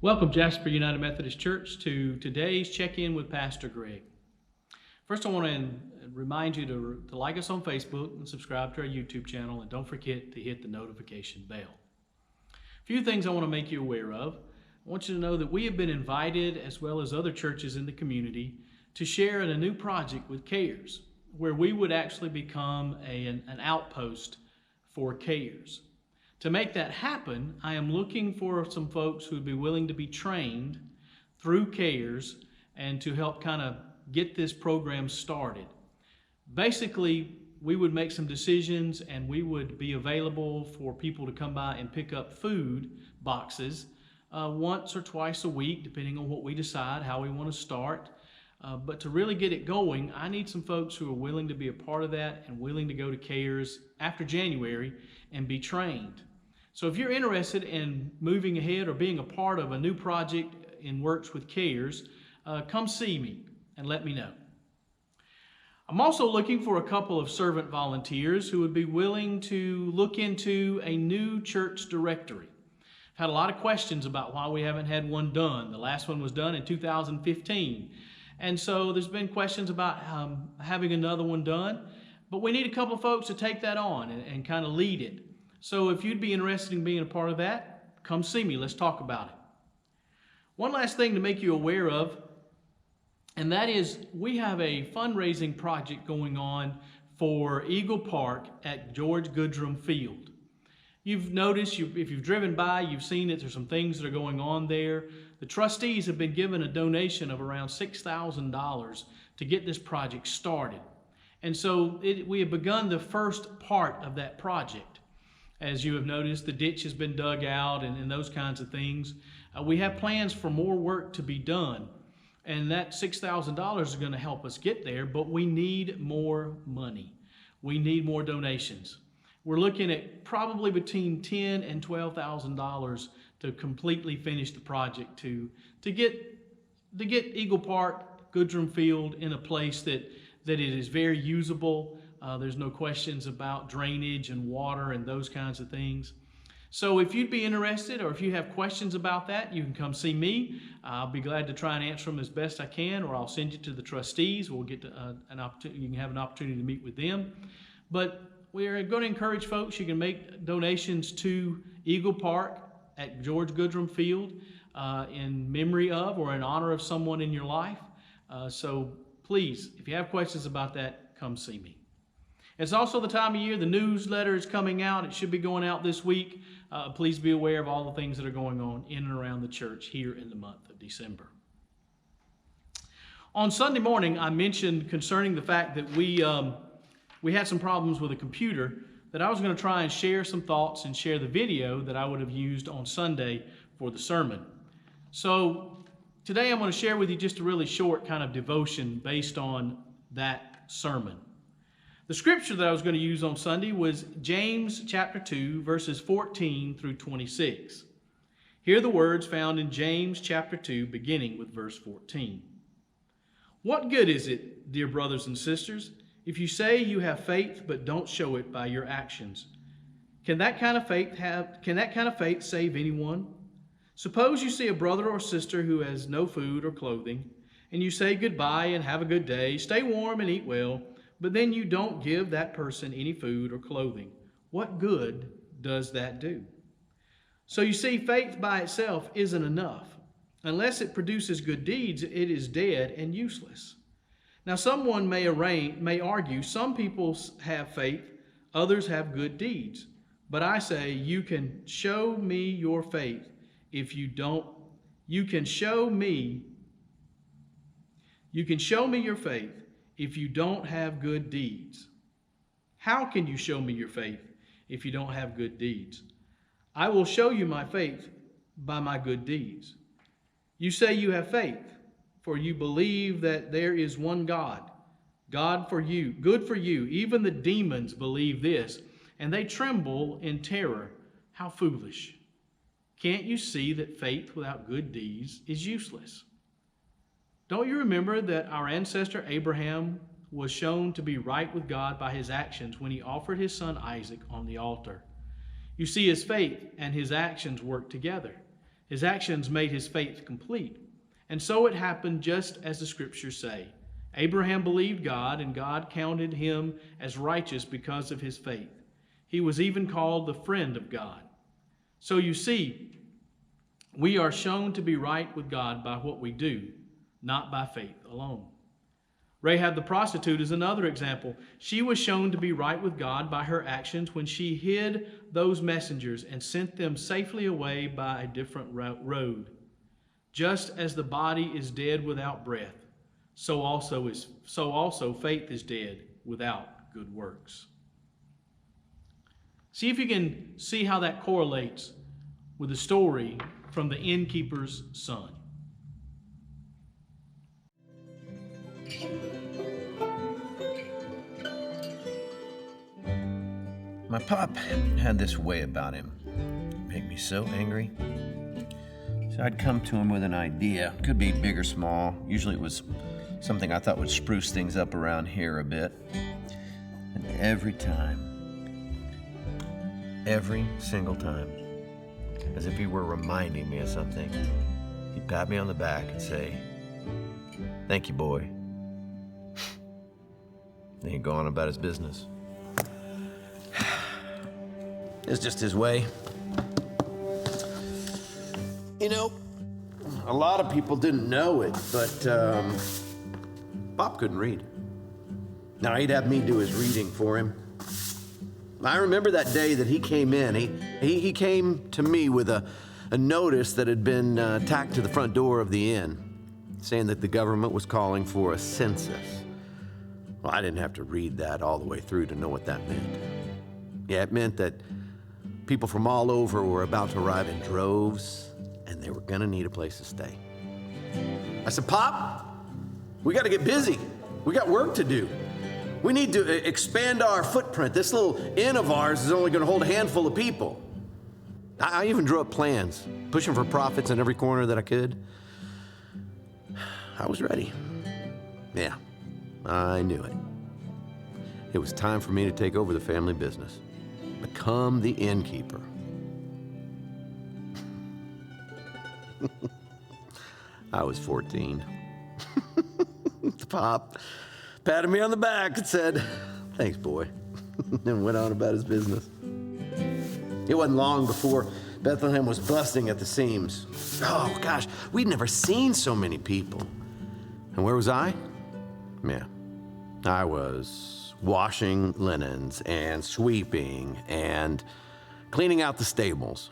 Welcome, Jasper United Methodist Church, to today's check-in with Pastor Greg. First, I want to remind you to like us on Facebook and subscribe to our YouTube channel, and don't forget to hit the notification bell. A few things I want to make you aware of. I want you to know that we have been invited, as well as other churches in the community, to share in a new project with CARES, where we would actually become an outpost for CARES. To make that happen, I am looking for some folks who would be willing to be trained through CARES and to help kind of get this program started. Basically, we would make some decisions and we would be available for people to come by and pick up food boxes once or twice a week, depending on what we decide, how we want to start. But to really get it going, I need some folks who are willing to be a part of that and willing to go to CARES after January and be trained. So if you're interested in moving ahead or being a part of a new project in works with CARES, come see me and let me know. I'm also looking for a couple of servant volunteers who would be willing to look into a new church directory. I've had a lot of questions about why we haven't had one done. The last one was done in 2015. And so there's been questions about having another one done, but we need a couple of folks to take that on and kind of lead it. So if you'd be interested in being a part of that, come see me. Let's talk about it. One last thing to make you aware of, and that is we have a fundraising project going on for Eagle Park at George Goodrum Field. You've noticed, if you've driven by, you've seen that there's some things that are going on there. The trustees have been given a donation of around $6,000 to get this project started. And so we have begun the first part of that project. As you have noticed, the ditch has been dug out and those kinds of things. We have plans for more work to be done. And that $6,000 is going to help us get there, but we need more money. We need more donations. We're looking at probably between $10,000 and $12,000 to completely finish the project to get Eagle Park, Goodrum Field in a place that it is very usable. There's no questions about drainage and water and those kinds of things. So if you'd be interested or if you have questions about that, you can come see me. I'll be glad to try and answer them as best I can, or I'll send you to the trustees. We'll get an opportunity. You can have an opportunity to meet with them. But we're going to encourage folks. You can make donations to Eagle Park at George Goodrum Field in memory of or in honor of someone in your life. So please, if you have questions about that, come see me. It's also the time of year the newsletter is coming out. It should be going out this week. Please be aware of all the things that are going on in and around the church here in the month of December. On Sunday morning, I mentioned concerning the fact that we had some problems with a computer, that I was going to try and share some thoughts and share the video that I would have used on Sunday for the sermon. So today I'm going to share with you just a really short kind of devotion based on that sermon. The scripture that I was going to use on Sunday was James chapter 2, verses 14 through 26. Hear the words found in James chapter 2, beginning with verse 14. What good is it, dear brothers and sisters, if you say you have faith but don't show it by your actions? Can that kind of faith save anyone? Suppose you see a brother or sister who has no food or clothing, and you say goodbye and have a good day, stay warm and eat well, but then you don't give that person any food or clothing. What good does that do? So you see, faith by itself isn't enough. Unless it produces good deeds, it is dead and useless. Now someone may argue, some people have faith, others have good deeds. But I say, you can show me your faith if you don't. You can show me your faith if you don't have good deeds. How can you show me your faith if you don't have good deeds? I will show you my faith by my good deeds. You say you have faith, for you believe that there is one God. God for you, good for you. Even the demons believe this, and they tremble in terror. How foolish. Can't you see that faith without good deeds is useless? Don't you remember that our ancestor Abraham was shown to be right with God by his actions when he offered his son Isaac on the altar? You see, his faith and his actions worked together. His actions made his faith complete. And so it happened just as the scriptures say. Abraham believed God, and God counted him as righteous because of his faith. He was even called the friend of God. So you see, we are shown to be right with God by what we do, not by faith alone. Rahab the prostitute is another example. She was shown to be right with God by her actions when she hid those messengers and sent them safely away by a different road. Just as the body is dead without breath, so also faith is dead without good works. See if you can see how that correlates with the story from the innkeeper's son. My pop had this way about him. Make me so angry. So I'd come to him with an idea. Could be big or small. Usually it was something I thought would spruce things up around here a bit. And every single time, as if he were reminding me of something, he'd pat me on the back and say, "Thank you, boy." Then he'd go on about his business. It's just his way. You know, a lot of people didn't know it, but Pop couldn't read. Now, he'd have me do his reading for him. I remember that day that he came in. He came to me with a notice that had been tacked to the front door of the inn, saying that the government was calling for a census. Well, I didn't have to read that all the way through to know what that meant. Yeah, it meant that people from all over were about to arrive in droves, and they were gonna need a place to stay. I said, "Pop, we gotta get busy. We got work to do. We need to expand our footprint. This little inn of ours is only gonna hold a handful of people." I even drew up plans, pushing for profits in every corner that I could. I was ready. Yeah, I knew it. It was time for me to take over the family business. Become the innkeeper. I was 14. Pop patted me on the back and said, "Thanks, boy," and went on about his business. It wasn't long before Bethlehem was busting at the seams. Oh, gosh, we'd never seen so many people. And where was I? Yeah, I was washing linens and sweeping and cleaning out the stables.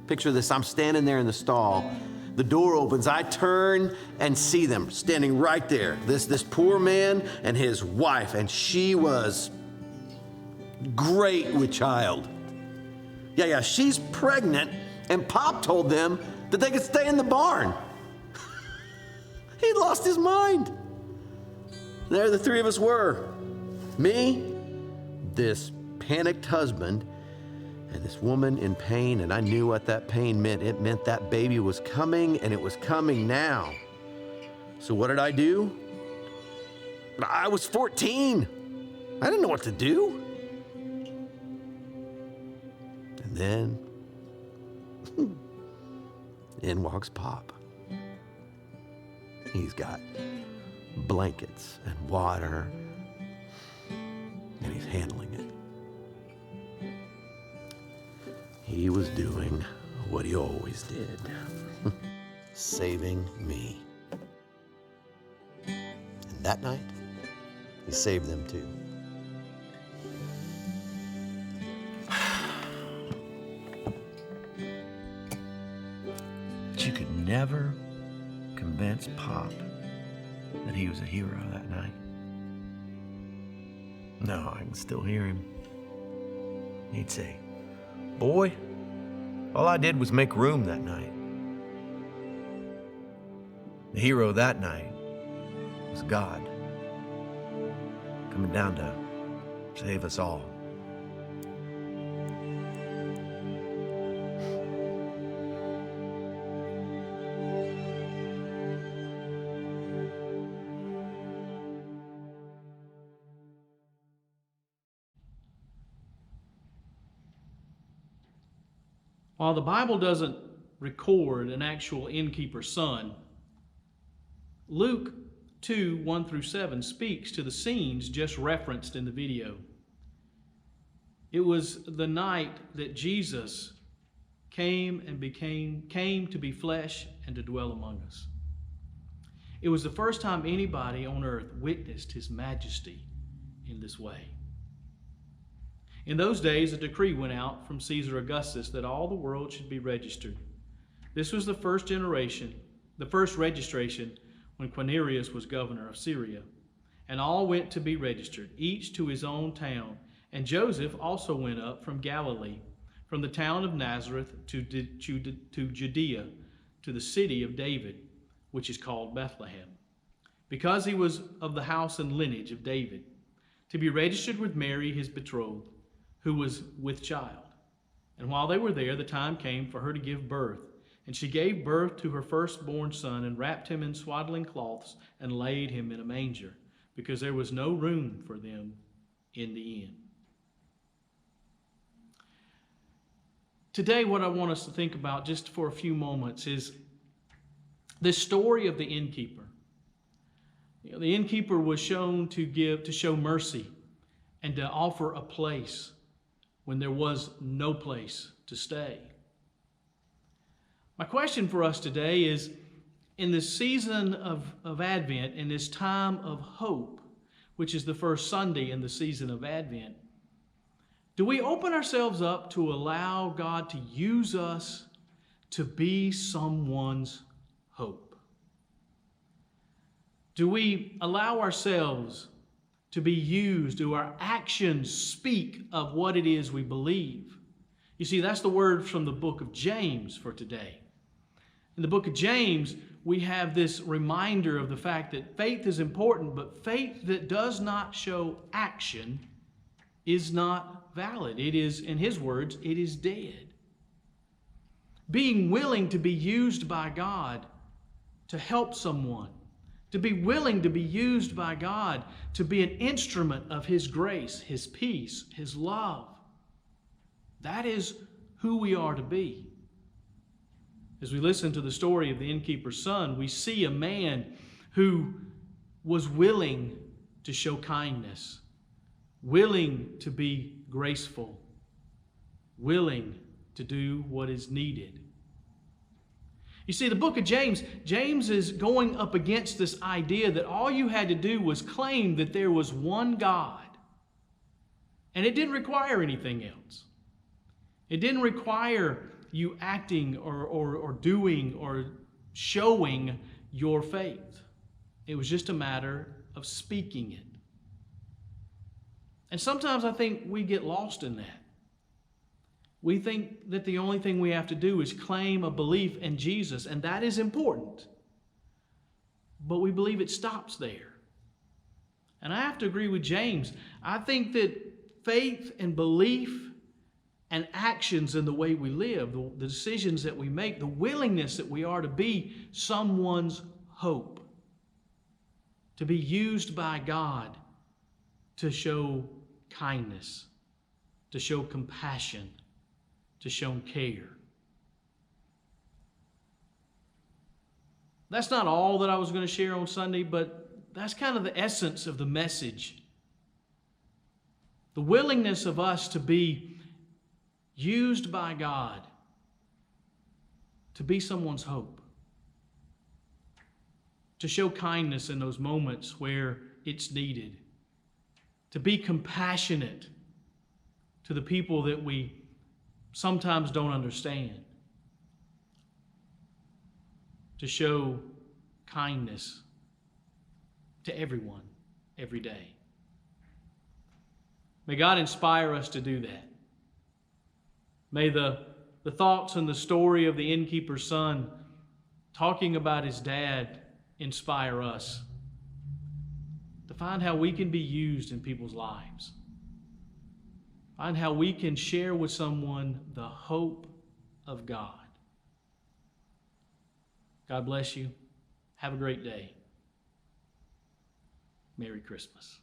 Picture this, I'm standing there in the stall. The door opens, I turn and see them standing right there. This poor man and his wife, and she was great with child. Yeah, she's pregnant, and Pop told them that they could stay in the barn. He'd lost his mind. There the three of us were. Me, this panicked husband, and this woman in pain, and I knew what that pain meant. It meant that baby was coming, and it was coming now. So what did I do? I was 14. I didn't know what to do. And then, in walks Pop. He's got blankets and water, and he's handling it. He was doing what he always did, saving me. And that night, he saved them too. But you could never convince Pop that he was a hero that night. No, I can still hear him. He'd say, "Boy, all I did was make room that night." The hero that night was God, coming down to save us all. While the Bible doesn't record an actual innkeeper's son, Luke 2, 1 through 7 speaks to the scenes just referenced in the video. It was the night that Jesus came to be flesh and to dwell among us. It was the first time anybody on earth witnessed his majesty in this way. In those days, a decree went out from Caesar Augustus that all the world should be registered. This was the first registration when Quirinius was governor of Syria. And all went to be registered, each to his own town. And Joseph also went up from Galilee, from the town of Nazareth to Judea, to the city of David, which is called Bethlehem, because he was of the house and lineage of David, to be registered with Mary, his betrothed, who was with child. And while they were there, the time came for her to give birth. And she gave birth to her firstborn son, and wrapped him in swaddling cloths, and laid him in a manger, because there was no room for them in the inn. Today, what I want us to think about just for a few moments is this story of the innkeeper. The innkeeper was shown to show mercy and to offer a place when there was no place to stay. My question for us today is, in this season of Advent, in this time of hope, which is the first Sunday in the season of Advent, do we open ourselves up to allow God to use us to be someone's hope? Do we allow ourselves to be used? Do our actions speak of what it is we believe? You see, that's the word from the book of James for today. In the book of James, we have this reminder of the fact that faith is important, but faith that does not show action is not valid. It is, in his words, it is dead. Being willing to be used by God to help someone, to be willing to be used by God to be an instrument of his grace, his peace, his love. That is who we are to be. As we listen to the story of the innkeeper's son, we see a man who was willing to show kindness, willing to be graceful, willing to do what is needed. You see, the book of James is going up against this idea that all you had to do was claim that there was one God. And it didn't require anything else. It didn't require you acting or doing or showing your faith. It was just a matter of speaking it. And sometimes I think we get lost in that. We think that the only thing we have to do is claim a belief in Jesus, and that is important. But we believe it stops there. And I have to agree with James. I think that faith and belief and actions in the way we live, the decisions that we make, the willingness that we are to be someone's hope, to be used by God to show kindness, to show compassion, to show care. That's not all that I was going to share on Sunday, but that's kind of the essence of the message. The willingness of us to be used by God to be someone's hope, to show kindness in those moments where it's needed, to be compassionate to the people that we sometimes don't understand, to show kindness to everyone every day. May God inspire us to do that. May the thoughts and the story of the innkeeper's son talking about his dad inspire us to find how we can be used in people's lives. Find how we can share with someone the hope of God. God bless you. Have a great day. Merry Christmas.